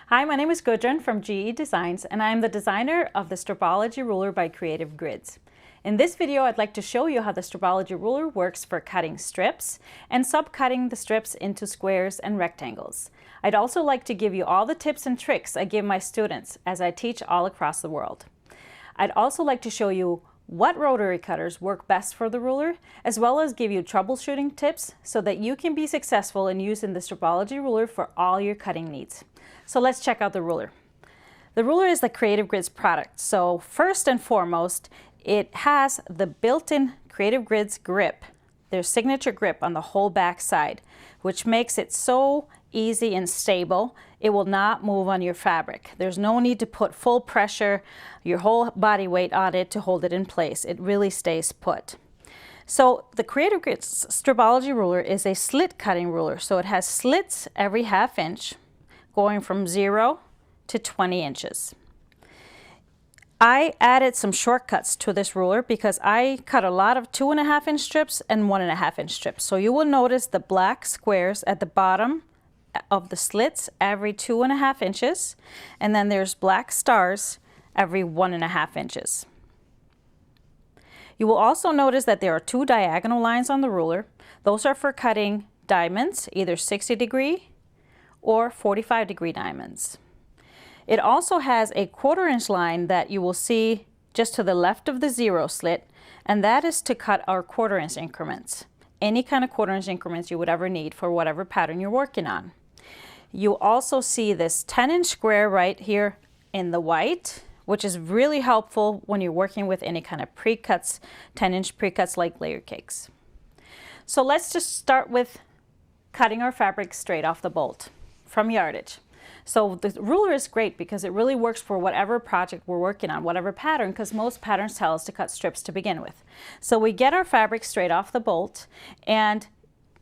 Hi, my name is Gudrun from GE Designs, and I am the designer of the Stripology Ruler by Creative Grids. In this video, I'd like to show you how the Stripology Ruler works for cutting strips and subcutting the strips into squares and rectangles. I'd also like to give you all the tips and tricks I give my students as I teach all across the world. I'd also like to show you what rotary cutters work best for the ruler, as well as give you troubleshooting tips so that you can be successful in using the Stripology Ruler for all your cutting needs. So let's check out the ruler. The ruler is the Creative Grids product. So first and foremost, it has the built-in Creative Grids grip, their signature grip on the whole back side, which makes it so easy and stable. It will not move on your fabric. There's no need to put full pressure, your whole body weight on it to hold it in place. It really stays put. So the Creative Grids Stripology Ruler is a slit cutting ruler. So it has slits every ½ inch, going from 0 to 20 inches. I added some shortcuts to this ruler because I cut a lot of 2½ inch strips and 1½ inch strips. So you will notice the black squares at the bottom of the slits every 2½ inches, and then there's black stars every 1½ inches. You will also notice that there are 2 diagonal lines on the ruler. Those are for cutting diamonds, either 60-degree or 45-degree diamonds. It also has a 1/4 inch line that you will see just to the left of the 0 slit, and that is to cut our 1/4 inch increments. Any kind of 1/4 inch increments you would ever need for whatever pattern you're working on. You also see this 10-inch square right here in the white, which is really helpful when you're working with any kind of pre-cuts, 10-inch pre-cuts like layer cakes. So let's just start with cutting our fabric straight off the bolt from yardage. So the ruler is great because it really works for whatever project we're working on, whatever pattern, because most patterns tell us to cut strips to begin with. So we get our fabric straight off the bolt, and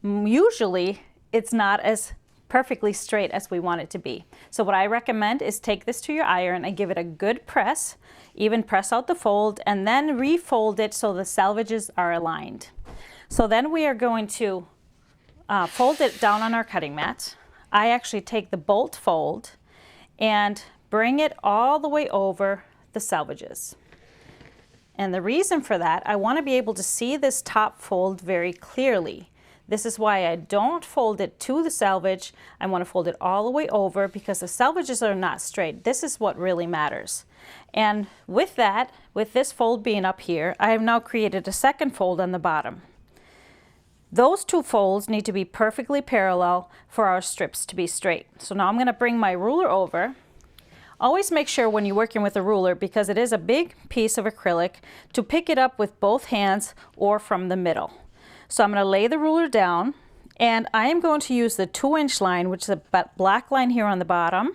usually it's not as perfectly straight as we want it to be. So what I recommend is take this to your iron and give it a good press, even press out the fold, and then refold it so the selvages are aligned. So then we are going to fold it down on our cutting mat. I actually take the bolt fold and bring it all the way over the selvages. And the reason for that, I want to be able to see this top fold very clearly. This is why I don't fold it to the selvage. I want to fold it all the way over because the selvages are not straight. This is what really matters. And with that, with this fold being up here, I have now created a second fold on the bottom. Those 2 folds need to be perfectly parallel for our strips to be straight. So now I'm going to bring my ruler over. Always make sure when you're working with a ruler, because it is a big piece of acrylic, to pick it up with both hands or from the middle. So I'm going to lay the ruler down, and I am going to use the 2-inch line, which is a black line here on the bottom,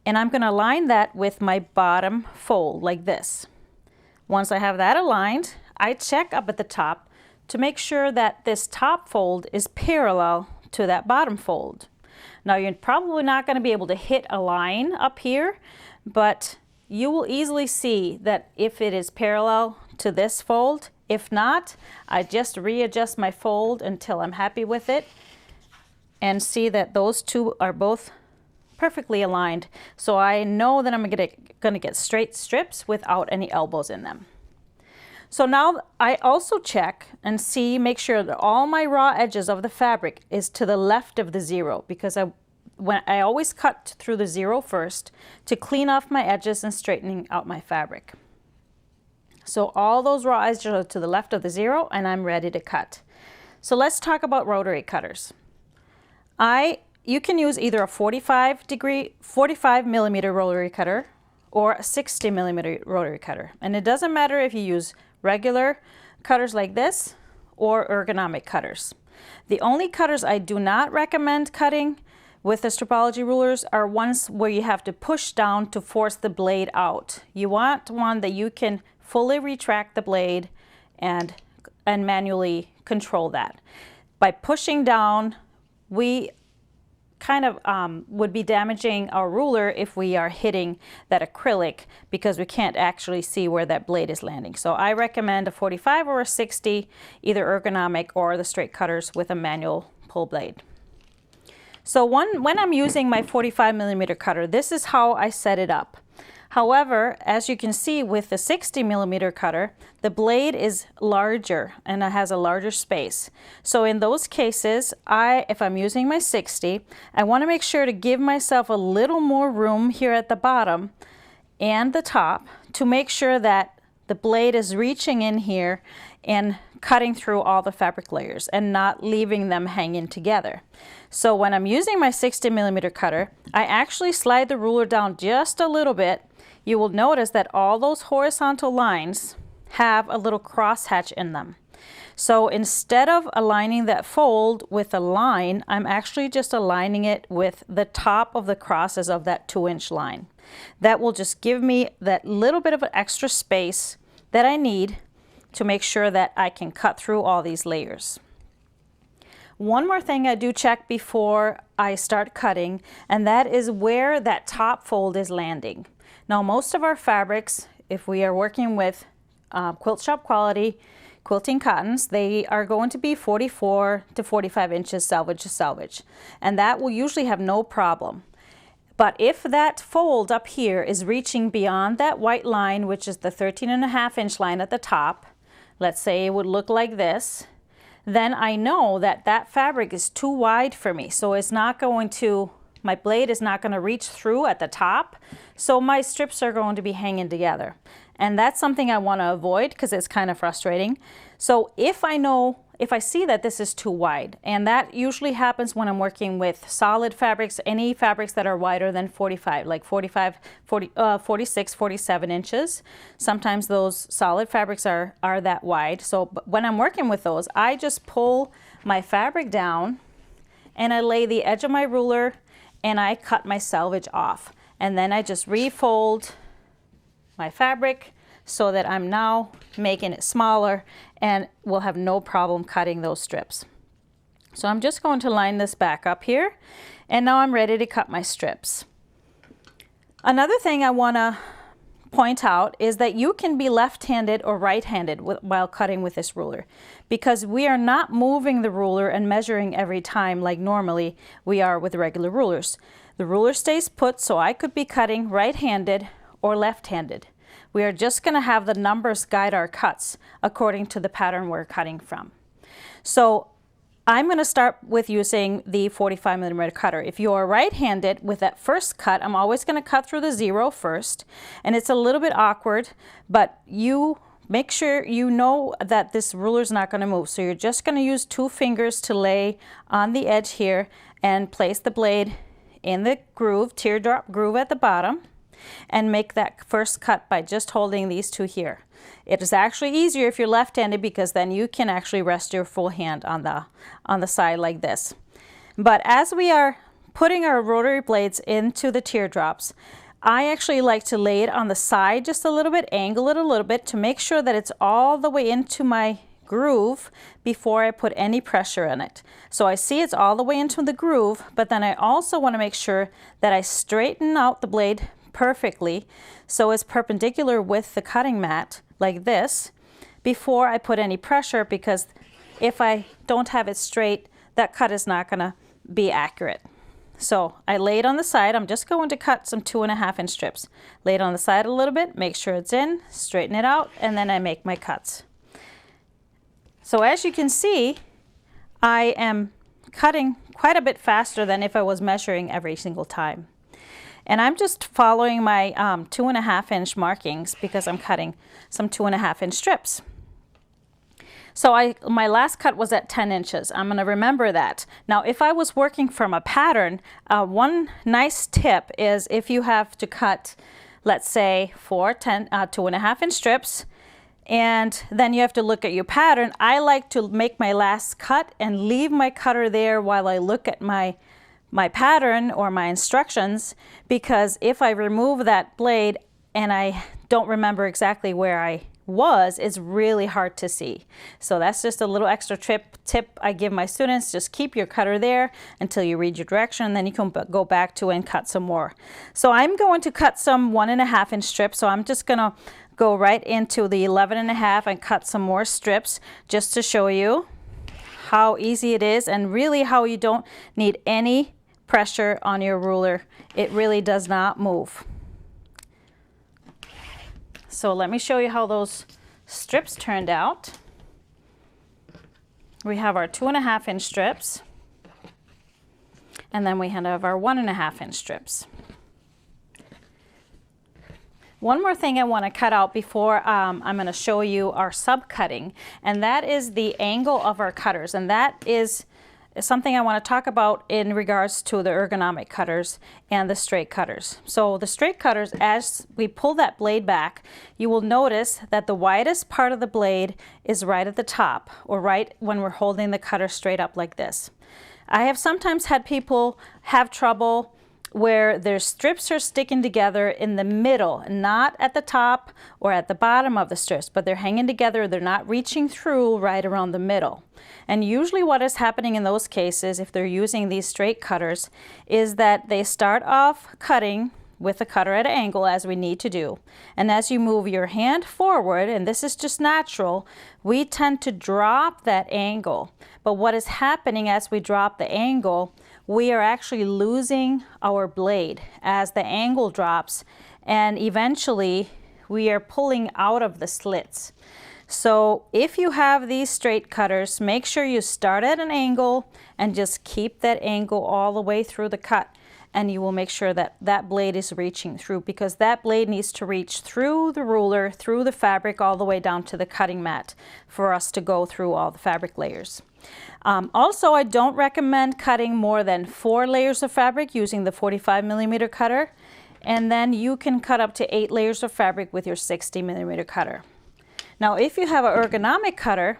and I'm going to align that with my bottom fold like this. Once I have that aligned, I check up at the top to make sure that this top fold is parallel to that bottom fold. Now you're probably not going to be able to hit a line up here, but you will easily see that if it is parallel to this fold. If not, I just readjust my fold until I'm happy with it and see that those 2 are both perfectly aligned. So I know that I'm going to get straight strips without any elbows in them. So now I also check and make sure that all my raw edges of the fabric is to the left of the 0, because I always cut through the 0 first to clean off my edges and straightening out my fabric. So all those raw edges are to the left of the 0, and I'm ready to cut. So let's talk about rotary cutters. You can use either a 45 millimeter rotary cutter or a 60 millimeter rotary cutter. And it doesn't matter if you use regular cutters like this or ergonomic cutters. The only cutters I do not recommend cutting with the Stripology rulers are ones where you have to push down to force the blade out. You want one that you can fully retract the blade and manually control that. By pushing down, we kind of would be damaging our ruler if we are hitting that acrylic, because we can't actually see where that blade is landing. So I recommend a 45 or a 60, either ergonomic or the straight cutters with a manual pull blade. So when I'm using my 45mm cutter, this is how I set it up. However, as you can see with the 60mm cutter, the blade is larger and it has a larger space. So in those cases, if I'm using my 60, I want to make sure to give myself a little more room here at the bottom and the top to make sure that the blade is reaching in here and cutting through all the fabric layers and not leaving them hanging together. So when I'm using my 60mm cutter, I actually slide the ruler down just a little bit. You will notice that all those horizontal lines have a little crosshatch in them. So instead of aligning that fold with a line, I'm actually just aligning it with the top of the crosses of that 2-inch line. That will just give me that little bit of an extra space that I need to make sure that I can cut through all these layers. One more thing I do check before I start cutting, and that is where that top fold is landing. Now, most of our fabrics, if we are working with quilt shop quality quilting cottons, they are going to be 44 to 45 inches selvage to selvage, and that will usually have no problem. But if that fold up here is reaching beyond that white line, which is the 13.5-inch line at the top, let's say it would look like this, then I know that that fabric is too wide for me. So it's not going to, my blade is not going to reach through at the top. So my strips are going to be hanging together. And that's something I want to avoid because it's kind of frustrating. So if I see that this is too wide, and that usually happens when I'm working with solid fabrics, any fabrics that are wider than 45, like 45, 46, 47 inches. Sometimes those solid fabrics are that wide. So when I'm working with those, I just pull my fabric down and I lay the edge of my ruler and I cut my selvage off. And then I just refold my fabric so that I'm now making it smaller and will have no problem cutting those strips. So I'm just going to line this back up here, and now I'm ready to cut my strips. Another thing I want to point out is that you can be left-handed or right-handed while cutting with this ruler, because we are not moving the ruler and measuring every time like normally we are with regular rulers. The ruler stays put, so I could be cutting right-handed or left-handed. We are just going to have the numbers guide our cuts according to the pattern we're cutting from. So I'm going to start with using the 45mm cutter. If you are right-handed with that first cut, I'm always going to cut through the 0 first, and it's a little bit awkward, but you make sure you know that this ruler is not going to move. So you're just going to use 2 fingers to lay on the edge here and place the blade in the groove, teardrop groove at the bottom, and make that first cut by just holding these 2 here. It is actually easier if you're left-handed because then you can actually rest your full hand on the side like this. But as we are putting our rotary blades into the teardrops, I actually like to lay it on the side just a little bit, angle it a little bit to make sure that it's all the way into my groove before I put any pressure in it. So I see it's all the way into the groove, but then I also want to make sure that I straighten out the blade perfectly so it's perpendicular with the cutting mat like this before I put any pressure, because if I don't have it straight, that cut is not going to be accurate. So I lay it on the side. I'm just going to cut some 2.5-inch strips. Lay it on the side a little bit, make sure it's in, straighten it out, and then I make my cuts. So as you can see, I am cutting quite a bit faster than if I was measuring every single time. And I'm just following my 2.5-inch markings because I'm cutting some 2.5-inch strips. So my last cut was at 10 inches. I'm going to remember that. Now, if I was working from a pattern, one nice tip is if you have to cut, let's say, 2.5-inch strips, and then you have to look at your pattern, I like to make my last cut and leave my cutter there while I look at my pattern or my instructions, because if I remove that blade and I don't remember exactly where I was, it's really hard to see. So that's just a little extra tip I give my students. Just keep your cutter there until you read your direction, and then you can go back to and cut some more. So I'm going to cut some 1.5-inch strips. So I'm just going to go right into the 11.5 and cut some more strips just to show you how easy it is and really how you don't need any pressure on your ruler, it really does not move. So let me show you how those strips turned out. We have our 2.5 inch strips, and then we have our 1.5 inch strips. One more thing I want to cut out before I'm going to show you our sub cutting, and that is the angle of our cutters, and that is something I want to talk about in regards to the ergonomic cutters and the straight cutters. So the straight cutters, as we pull that blade back, you will notice that the widest part of the blade is right at the top, or right when we're holding the cutter straight up like this. I have sometimes had people have trouble where their strips are sticking together in the middle, not at the top or at the bottom of the strips, but they're hanging together, they're not reaching through right around the middle. And usually what is happening in those cases, if they're using these straight cutters, is that they start off cutting with the cutter at an angle, as we need to do. And as you move your hand forward, and this is just natural, we tend to drop that angle. But what is happening as we drop the angle, we are actually losing our blade as the angle drops, and eventually we are pulling out of the slits. So if you have these straight cutters, make sure you start at an angle and just keep that angle all the way through the cut, and you will make sure that that blade is reaching through, because that blade needs to reach through the ruler, through the fabric, all the way down to the cutting mat for us to go through all the fabric layers. Also, I don't recommend cutting more than 4 layers of fabric using the 45mm cutter, and then you can cut up to 8 layers of fabric with your 60mm cutter. Now, if you have an ergonomic cutter,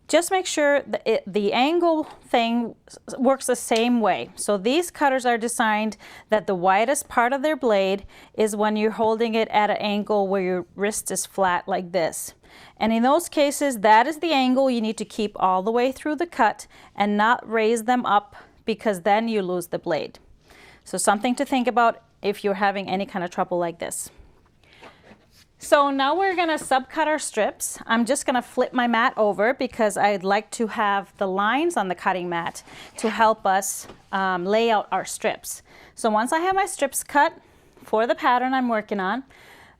just make sure that the angle thing works the same way. So these cutters are designed that the widest part of their blade is when you're holding it at an angle where your wrist is flat like this. And in those cases, that is the angle you need to keep all the way through the cut and not raise them up, because then you lose the blade. So something to think about if you're having any kind of trouble like this. So now we're going to subcut our strips. I'm just going to flip my mat over because I'd like to have the lines on the cutting mat to help us lay out our strips. So once I have my strips cut for the pattern I'm working on,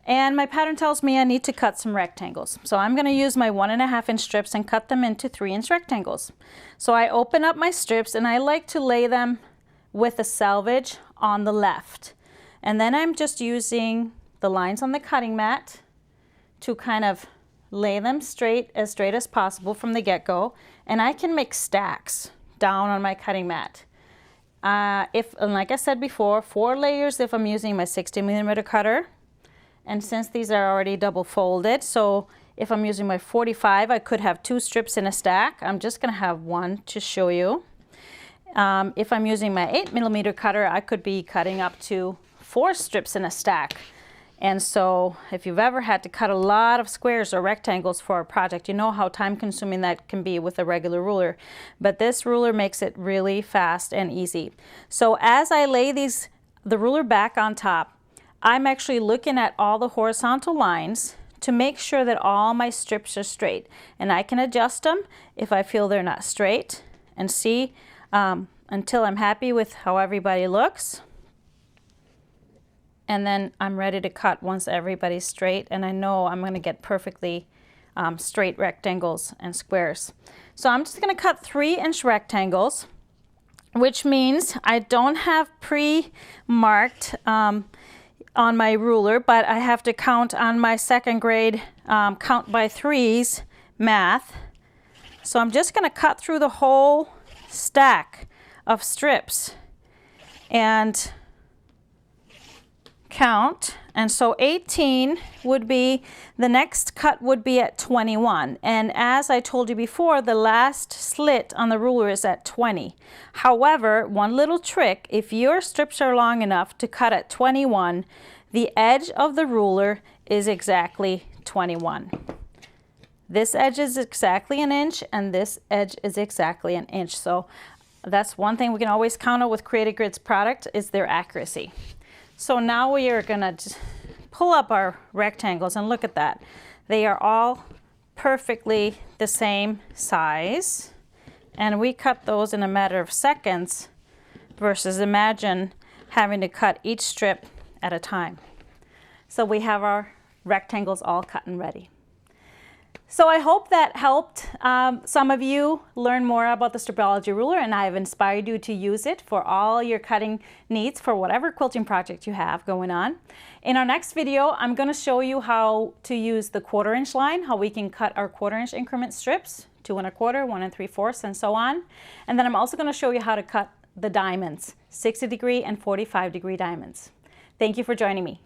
and my pattern tells me I need to cut some rectangles. So I'm going to use my 1.5 inch strips and cut them into 3 inch rectangles. So I open up my strips and I like to lay them with a selvage on the left. And then I'm just using the lines on the cutting mat to kind of lay them straight as possible from the get-go. And I can make stacks down on my cutting mat. And like I said before, 4 layers if I'm using my 60mm cutter. And since these are already double folded, so if I'm using my 45, I could have 2 strips in a stack. I'm just going to have 1 to show you. If I'm using my 8mm cutter, I could be cutting up to 4 strips in a stack. And so if you've ever had to cut a lot of squares or rectangles for a project, you know how time consuming that can be with a regular ruler. But this ruler makes it really fast and easy. So as I lay the ruler back on top, I'm actually looking at all the horizontal lines to make sure that all my strips are straight. And I can adjust them if I feel they're not straight, and see until I'm happy with how everybody looks. And then I'm ready to cut once everybody's straight, and I know I'm going to get perfectly straight rectangles and squares. So I'm just going to cut 3 inch rectangles, which means I don't have pre-marked on my ruler, but I have to count on my 2nd grade count by 3s math. So I'm just going to cut through the whole stack of strips and count. And so 18 would be, the next cut would be at 21. And as I told you before, the last slit on the ruler is at 20. However, one little trick, if your strips are long enough to cut at 21, the edge of the ruler is exactly 21. This edge is exactly 1 inch, and this edge is exactly 1 inch. So that's one thing we can always count on with Creative Grid's product, is their accuracy. So now we are going to pull up our rectangles, and look at that. They are all perfectly the same size, and we cut those in a matter of seconds versus imagine having to cut each strip at a time. So we have our rectangles all cut and ready. So I hope that helped some of you learn more about the Stripology Ruler, and I have inspired you to use it for all your cutting needs for whatever quilting project you have going on. In our next video, I'm going to show you how to use the 1/4 inch line, how we can cut our 1/4 inch increment strips, 2 1/4, 1 3/4, and so on. And then I'm also going to show you how to cut the diamonds, 60 degree and 45 degree diamonds. Thank you for joining me.